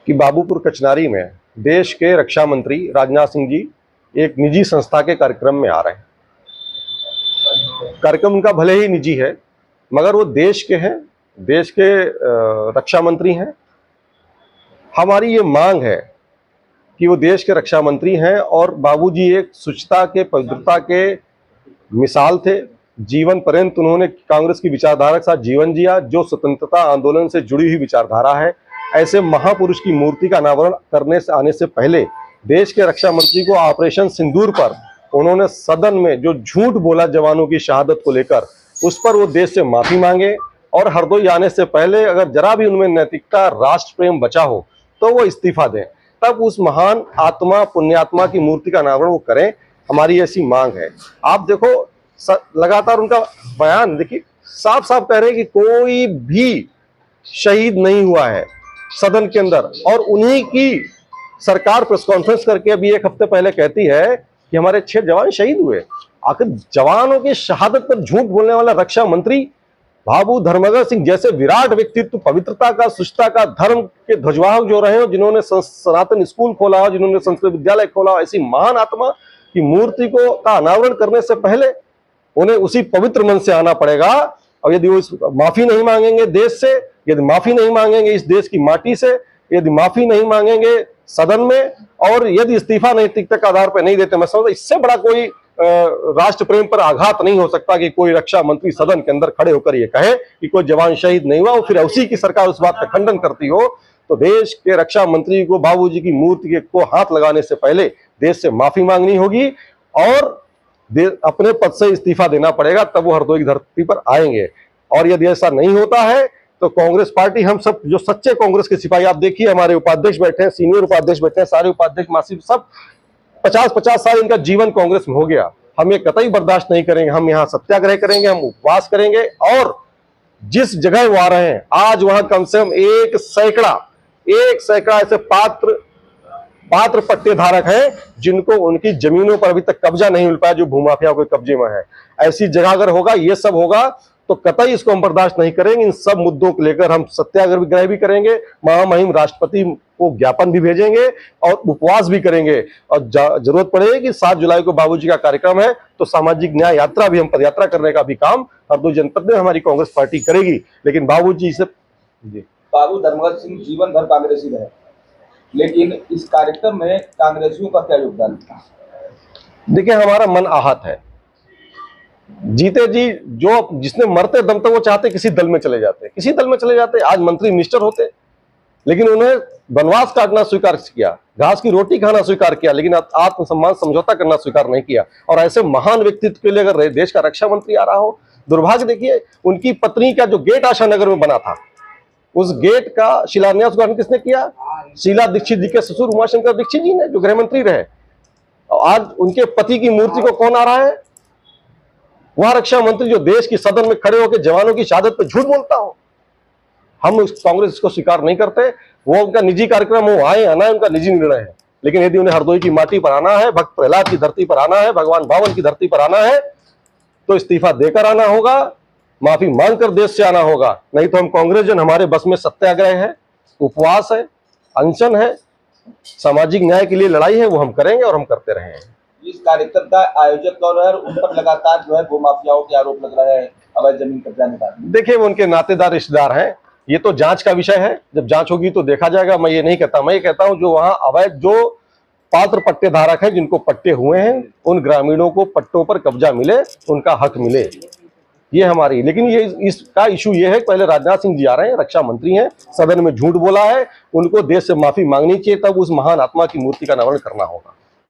कि बाबूपुर कचनारी में देश के रक्षा मंत्री राजनाथ सिंह जी एक निजी संस्था के कार्यक्रम में आ रहे हैं। कार्यक्रम उनका भले ही निजी है, मगर वो देश के हैं, देश के रक्षा मंत्री हैं। हमारी ये मांग है कि वो देश के रक्षा मंत्री हैं और बाबूजी एक शुचिता के, पवित्रता के मिसाल थे। जीवन पर्यंत उन्होंने कांग्रेस की विचारधारा के साथ जीवन जिया, जो स्वतंत्रता आंदोलन से जुड़ी हुई विचारधारा है। ऐसे महापुरुष की मूर्ति का अनावरण करने से आने से पहले देश के रक्षा मंत्री को ऑपरेशन सिंदूर पर उन्होंने सदन में जो झूठ बोला जवानों की शहादत को लेकर, उस पर वो देश से माफी मांगे और हरदोई आने से पहले अगर जरा भी उनमें नैतिकता, राष्ट्र प्रेम बचा हो तो वो इस्तीफा दें, तब उस महान आत्मा, पुण्यात्मा की मूर्ति का अनावरण वो करें। हमारी ऐसी मांग है। आप देखो लगातार उनका बयान देखिए, साफ साफ कह रहे हैं कि कोई भी शहीद नहीं हुआ है सदन के अंदर, और उन्हीं की सरकार प्रेस कॉन्फ्रेंस करके अभी एक हफ्ते पहले कहती है कि हमारे 6 जवान शहीद हुए। आखिर जवानों की शहादत पर झूठ बोलने वाला रक्षा मंत्री बाबू धर्मगर सिंह जैसे विराट व्यक्तित्व, पवित्रता का, शुचिता का, धर्म के ध्वजवाहक जो रहे हो, जिन्होंने सनातन स्कूल खोला हो, जिन्होंने संस्कृत विद्यालय खोला हो, ऐसी महान आत्मा की मूर्ति को का अनावरण करने से पहले उन्हें उसी पवित्र मन से आना पड़ेगा। और यदि वो माफी नहीं मांगेंगे देश से, यदि माफी नहीं मांगेंगे इस देश की माटी से, यदि माफी नहीं मांगेंगे सदन में, और यदि इस्तीफा नैतिकता के आधार पर नहीं देते, मैं समझता इससे बड़ा कोई राष्ट्र प्रेम पर आघात नहीं हो सकता कि कोई रक्षा मंत्री सदन के अंदर खड़े होकर ये कहे कि कोई जवान शहीद नहीं हुआ और फिर उसी की सरकार उस बात का खंडन करती हो। तो देश के रक्षा मंत्री को बाबूजी की मूर्ति को हाथ लगाने से पहले देश से माफी मांगनी होगी और अपने पद से इस्तीफा देना पड़ेगा, तब वो हरदोई की धरती पर आएंगे। और यदि ऐसा नहीं होता है तो कांग्रेस पार्टी, हम सब जो सच्चे कांग्रेस के सिपाही, आप देखिए हमारे उपाध्यक्ष बैठे हैं, सीनियर उपाध्यक्ष बैठे हैं, सारे उपाध्यक्ष मासिक सब 50-50 साल इनका जीवन कांग्रेस में हो गया। हम ये कतई बर्दाश्त नहीं करेंगे। हम यहाँ सत्याग्रह करेंगे, हम उपवास करेंगे, और जिस जगह वो आ रहे हैं आज वहां कम से कम एक सैकड़ा ऐसे पात्र पट्टे धारक हैं जिनको उनकी जमीनों पर अभी तक कब्जा नहीं मिल पाया, जो भूमाफिया के कब्जे में है। ऐसी जगह अगर होगा, ये सब होगा, तो कतई इसको हम बर्दाश्त नहीं करेंगे। इन सब मुद्दों को लेकर हम सत्याग्रह भी करेंगे, महामहिम राष्ट्रपति को ज्ञापन भी भेजेंगे और उपवास भी करेंगे। और जरूरत पड़ेगी कि 7 जुलाई को बाबूजी का कार्यक्रम है तो सामाजिक न्याय यात्रा भी, हम पदयात्रा करने का भी काम हरदोई जनपद में हमारी कांग्रेस पार्टी करेगी। लेकिन बाबूजी से बाबू धर्मगर सिंह जीवन भर कांग्रेसी रहे, लेकिन इस कार्यक्रम में कांग्रेसियों का क्या योगदान था? देखिए, हमारा मन आहत है। जीते जी जो जिसने मरते दम तक वो चाहते किसी दल में चले जाते, किसी दल में चले जाते, आज मंत्री मिनिस्टर होते, लेकिन उन्हें वनवास काटना स्वीकार किया, घास की रोटी खाना स्वीकार किया, लेकिन आत्मसम्मान समझौता करना स्वीकार नहीं किया। और ऐसे महान व्यक्तित्व के लिए अगर देश का रक्षा मंत्री आ रहा हो, दुर्भाग्य देखिए उनकी पत्नी का जो गेट आशा नगर में बना था, उस गेट का शिलान्यास किसने किया? शीला दीक्षित जी के ससुर उमाशंकर दीक्षित जी ने, जो गृह मंत्री रहे। आज उनके पति की मूर्ति को कौन आ रहा है? वह रक्षा मंत्री जो देश की सदन में खड़े होकर जवानों की शहादत पर झूठ बोलता हो। हम कांग्रेस इसको स्वीकार नहीं करते। वो उनका निजी कार्यक्रम, वो आए आना है, उनका निजी निर्णय है, लेकिन यदि उन्हें हरदोई की माटी पर आना है, भक्त प्रहलाद की धरती पर आना है, भगवान बावन की धरती पर आना है, तो इस्तीफा देकर आना होगा, माफी मांगकर देश से आना होगा। नहीं तो हम कांग्रेस जन, हमारे बस में सत्याग्रह है, उपवास है, अनशन है, सामाजिक न्याय के लिए लड़ाई है, वो हम करेंगे और हम करते रहे हैं। इस कार्यक्रम का आयोजक कौन है? उन पर लगातार जो है भूमाफियाओं के आरोप लग रहे हैं, अवैध जमीन कब्जा निकालने। देखिए, वो उनके नातेदार रिश्तेदार हैं, ये तो जांच का विषय है, जब जांच होगी तो देखा जाएगा। मैं ये नहीं कहता, मैं ये कहता हूं जो वहां अवैध, जो पात्र पट्टे धारक हैं, जिनको पट्टे हुए हैं, उन ग्रामीणों को पट्टों पर कब्जा मिले, उनका हक मिले, ये हमारी। लेकिन ये इसका इशू ये है, पहले राजनाथ सिंह जी आ रहे हैं, रक्षा मंत्री हैं, सदन में झूठ बोला है, उनको देश से माफी मांगनी चाहिए, तब उस महान आत्मा की मूर्ति का अनावरण करना होगा।